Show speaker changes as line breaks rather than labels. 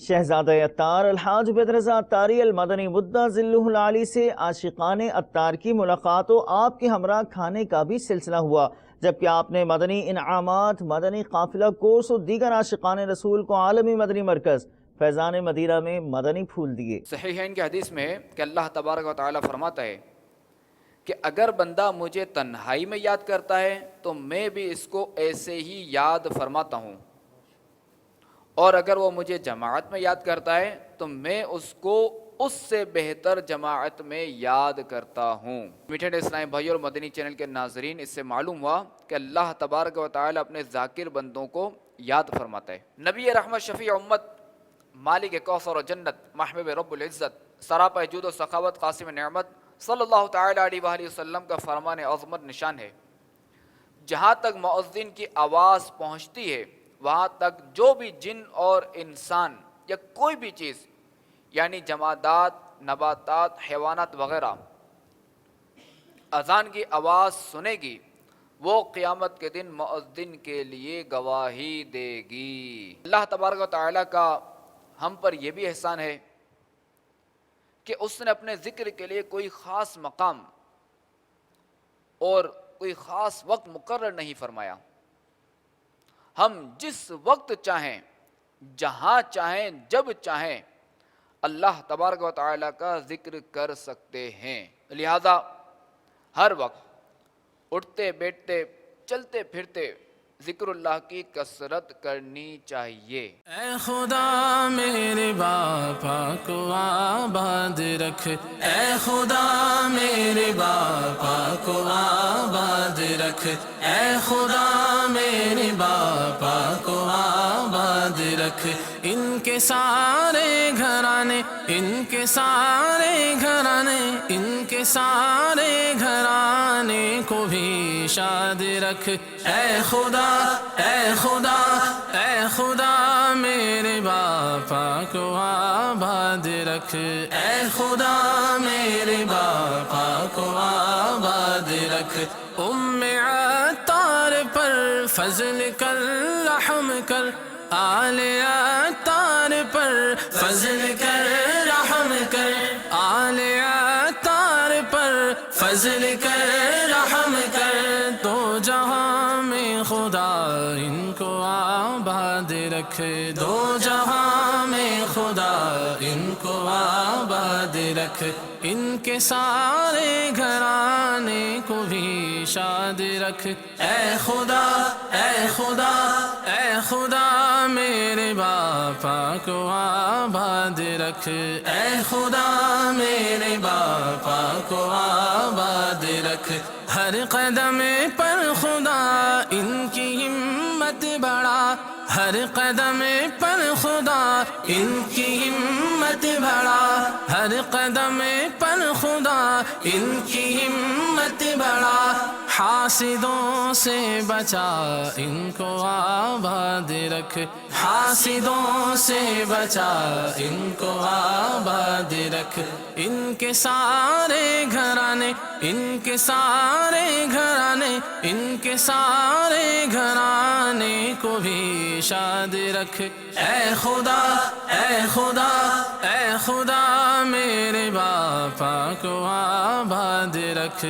شہزادہ عطار الحاج عبید رضا عطاری المدنی مدہ ذلہ العالی سے عاشقان عطار کی ملاقات و آپ کے ہمراہ کھانے کا بھی سلسلہ ہوا، جبکہ آپ نے مدنی انعامات، مدنی قافلہ کورس و دیگر عاشقان رسول کو عالمی مدنی مرکز فیضان مدینہ میں مدنی پھول دیے۔
صحیحین کی حدیث میں ہے کہ اللہ تبارک و تعالی فرماتا ہے کہ اگر بندہ مجھے تنہائی میں یاد کرتا ہے تو میں بھی اس کو ایسے ہی یاد فرماتا ہوں، اور اگر وہ مجھے جماعت میں یاد کرتا ہے تو میں اس کو اس سے بہتر جماعت میں یاد کرتا ہوں۔ میٹھے اسلامی بھائی اور مدنی چینل کے ناظرین، اس سے معلوم ہوا کہ اللہ تبارک و تعالی اپنے ذاکر بندوں کو یاد فرماتا ہے۔ نبی رحمت، شفیع امت، مالک کوثر و جنت، محبوب رب العزت، سراپا جود و سخاوت، قاسم نعمت، صلی اللہ تعالی علیہ وآلہ وسلم کا فرمان عظمت نشان ہے، جہاں تک مؤذن کی آواز پہنچتی ہے وہاں تک جو بھی جن اور انسان یا کوئی بھی چیز یعنی جمادات، نباتات، حیوانات وغیرہ اذان کی آواز سنے گی، وہ قیامت کے دن مؤذن کے لیے گواہی دے گی۔ اللہ تبارک و تعالیٰ کا ہم پر یہ بھی احسان ہے کہ اس نے اپنے ذکر کے لیے کوئی خاص مقام اور کوئی خاص وقت مقرر نہیں فرمایا۔ ہم جس وقت چاہیں، جہاں چاہیں، جب چاہیں اللہ تبارک و تعالیٰ کا ذکر کر سکتے ہیں، لہذا ہر وقت اٹھتے بیٹھتے چلتے پھرتے ذکر اللہ کی کثرت کرنی چاہیے۔
اے خدا میرے باپا کو آباد رکھ، اے خدا میرے باپا کو آباد رکھ، اے خدا میرے باپا کو آباد رکھ، ان کے سارے گھرانے، ان کے سارے گھرانے، ان کے سارے گھرانے کو بھی شاد رکھ، اے خدا، اے خدا، اے خدا میرے باپا کو آباد رکھ، اے خدا میرے باپا کو آباد رکھ، عطار پر فضل کر، رحم کر، آل عطار پر فضل کر، رحم کر، آل عطار پر فضل کر، رحم کر، دو جہاں میں خدا ان کو آباد رکھ، دو جہاں میں خدا ان کو آباد رکھ، ان کے سارے گھرانے کو بھی شاد رکھ، اے خدا، اے خدا، اے خدا میرے باپا کو آباد رکھ، اے خدا میرے باپا کو آباد رکھ، ہر قدم پر خدا ان کی ہمت بڑھا، ہر قدم پر خدا ان کی ہمت بڑھا، ہر قدم پر خدا ان کی ہمت بڑھا، حاسدوں سے بچا ان کو آباد رکھ، حاسدوں سے بچا ان کو آباد رکھ، ان کے سارے گھرانے، ان کے سارے گھرانے، ان کے سارے گھرانے کو بھی شاد رکھ، اے خدا، اے خدا، اے خدا میرے باپا کو آباد رکھ۔